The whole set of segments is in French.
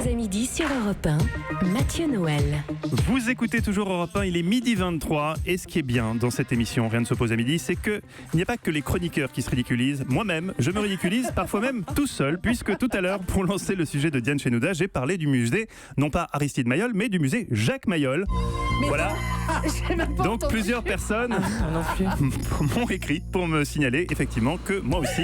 pause à midi sur Europe 1, Mathieu Noël. Vous écoutez toujours Europe 1, il est midi 23 et ce qui est bien dans cette émission Rien ne se pose à midi, c'est qu'il n'y a pas que les chroniqueurs qui se ridiculisent. Moi-même, je me ridiculise parfois même tout seul, puisque tout à l'heure, pour lancer le sujet de Diane Chenouda, j'ai parlé du musée, non pas Aristide Maillol, mais du musée Jacques Maillol. Mais voilà. Donc entendu. plusieurs personnes m'ont écrit pour me signaler effectivement que moi aussi,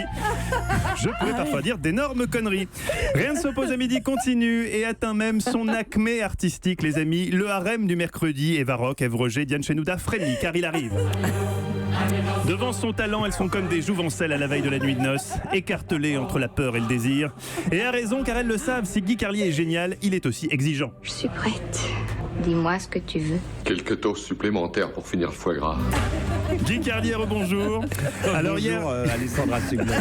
je pouvais parfois dire d'énormes conneries. Rien ne s'oppose à midi continue et atteint même son acmé artistique, les amis. Le harem du mercredi, Eva Rock, Ève Roger, Diane Chenouda frémit car il arrive. Devant son talent, elles sont comme des jouvencelles à la veille de la nuit de noces, écartelées entre la peur et le désir. Et à raison, car elles le savent, si Guy Carlier est génial, il est aussi exigeant. Je suis prête. Dis-moi ce que tu veux. Quelques doses supplémentaires pour finir le foie gras. Guy Carlier, rebonjour. Alors bonjour, Alessandra Sublet.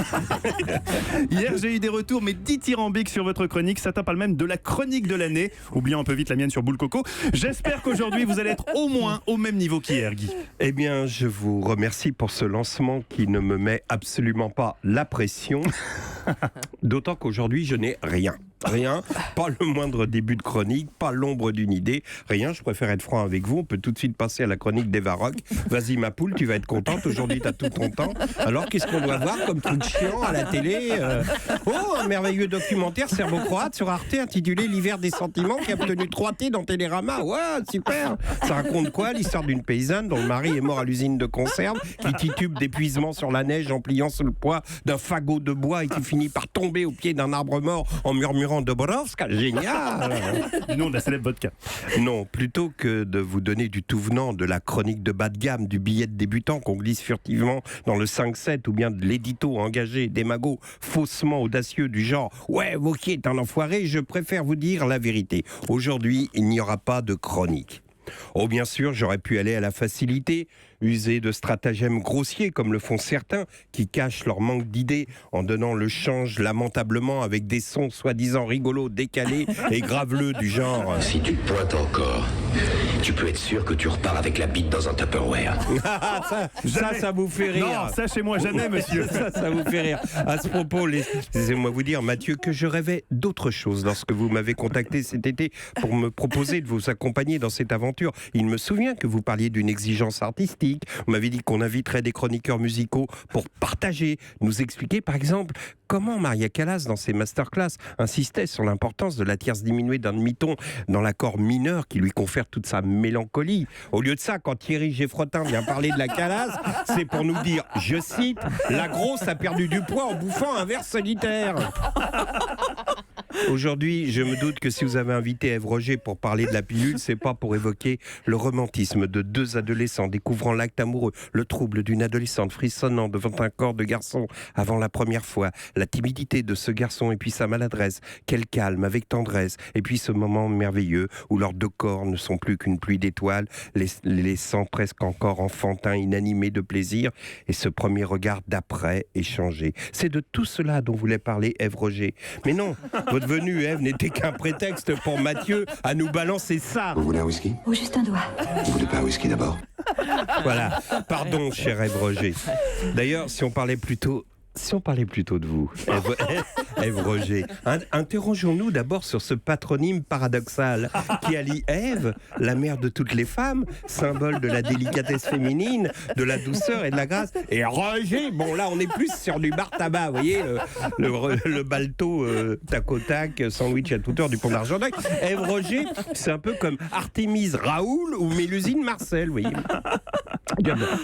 Hier, j'ai eu des retours, mais dithyrambiques sur votre chronique. Certains parlent même de la chronique de l'année, oubliant un peu vite la mienne sur Boule Coco. J'espère qu'aujourd'hui, vous allez être au moins au même niveau qu'hier, Guy. Eh bien, je vous remercie pour ce lancement qui ne me met absolument pas la pression. D'autant qu'aujourd'hui, je n'ai rien. Rien, pas le moindre début de chronique, pas l'ombre d'une idée, rien. Je préfère être franc avec vous. On peut tout de suite passer à la chronique d'Eva Rock. Vas-y ma poule, tu vas être contente. Aujourd'hui, tu as tout ton temps. Alors, qu'est-ce qu'on doit voir comme truc chiant à la télé Oh, un merveilleux documentaire serbo-croate sur Arte intitulé L'hiver des sentiments qui a obtenu 3 T dans Télérama. Ouais, super. Ça raconte quoi? L'histoire d'une paysanne dont le mari est mort à l'usine de conserve, qui titube d'épuisement sur la neige en pliant sous le poids d'un fagot de bois et qui finit par tomber au pied d'un arbre mort en murmurant Dobrovska, génial. Du nom de la célèbre vodka. Non, plutôt que de vous donner du tout venant, de la chronique de bas de gamme, du billet de débutant qu'on glisse furtivement dans le 5-7 ou bien de l'édito engagé, démago, faussement audacieux du genre « Ouais, Wauquiez est un enfoiré », je préfère vous dire la vérité. Aujourd'hui, il n'y aura pas de chronique. Oh, bien sûr, j'aurais pu aller à la facilité, user de stratagèmes grossiers comme le font certains qui cachent leur manque d'idées en donnant le change lamentablement avec des sons soi-disant rigolos, décalés et graveleux du genre « Si tu te pointes encore, tu peux être sûr que tu repars avec la bite dans un Tupperware. » ça vous fait rire. Non, ça chez moi jamais, monsieur. Ça vous fait rire. À ce propos, laissez-moi vous dire, Mathieu, que je rêvais d'autre chose lorsque vous m'avez contacté cet été pour me proposer de vous accompagner dans cette aventure. Il me souvient que vous parliez d'une exigence artistique. Vous m'avez dit qu'on inviterait des chroniqueurs musicaux pour partager, nous expliquer par exemple comment Maria Callas, dans ses masterclass, insistait sur l'importance de la tierce diminuée d'un demi-ton dans l'accord mineur qui lui confère toute sa mélancolie. Au lieu de ça, quand Thierry Geffrotin vient parler de la Callas, c'est pour nous dire, je cite, « La grosse a perdu du poids en bouffant un verre solitaire ». Aujourd'hui, je me doute que si vous avez invité Ève Roger pour parler de la pilule, c'est pas pour évoquer le romantisme de deux adolescents découvrant l'acte amoureux, le trouble d'une adolescente frissonnant devant un corps de garçon avant la première fois, la timidité de ce garçon et puis sa maladresse, qu'elle calme avec tendresse, et puis ce moment merveilleux où leurs deux corps ne sont plus qu'une pluie d'étoiles, les laissant presque encore enfantins, inanimés de plaisir, et ce premier regard d'après échangé. C'est de tout cela dont voulait parler Ève Roger. Mais non, votre venue, Ève, n'était qu'un prétexte pour Mathieu à nous balancer ça. Vous voulez un whisky? Ou juste un doigt. Vous voulez pas un whisky d'abord? Voilà, pardon, cher Ève Roger. D'ailleurs, si on parlait plutôt de vous, Ève Roger, interrogeons-nous d'abord sur ce patronyme paradoxal qui allie Ève, la mère de toutes les femmes, symbole de la délicatesse féminine, de la douceur et de la grâce, et Roger, bon là on est plus sur du bar tabac, vous voyez, le balto tac au tac, sandwich à toute heure du pont d'Argenteuil. Ève Roger, c'est un peu comme Artémise Raoul ou Mélusine Marcel, vous voyez.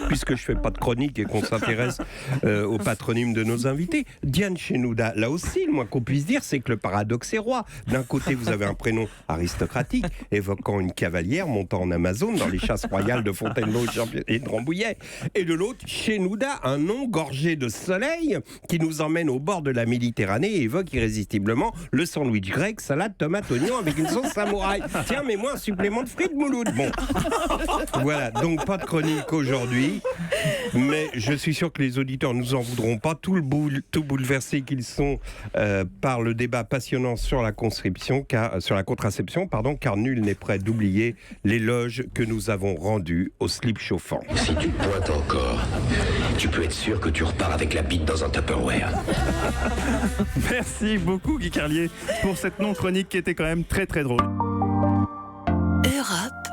Puisque je fais pas de chronique et qu'on s'intéresse au patronyme de nos invités, Diane Chenouda, là aussi, le moins qu'on puisse dire, c'est que le paradoxe est roi. D'un côté, vous avez un prénom aristocratique, évoquant une cavalière montant en Amazon dans les chasses royales de Fontainebleau et de Rambouillet. Et de l'autre, Chenouda, un nom gorgé de soleil qui nous emmène au bord de la Méditerranée et évoque irrésistiblement le sandwich grec, salade, tomate, oignon avec une sauce samouraï. Tiens, mets-moi un supplément de frites Mouloud. Bon, voilà, donc pas de chronique aujourd'hui. aujourd'hui, mais je suis sûr que les auditeurs nous en voudront pas, tout bouleversés qu'ils sont par le débat passionnant sur la contraception, car nul n'est prêt d'oublier l'éloge que nous avons rendu au slip chauffant. Si tu pointes encore, tu peux être sûr que tu repars avec la bite dans un Tupperware. Merci beaucoup Guy Carlier pour cette non-chronique qui était quand même très très drôle. Europe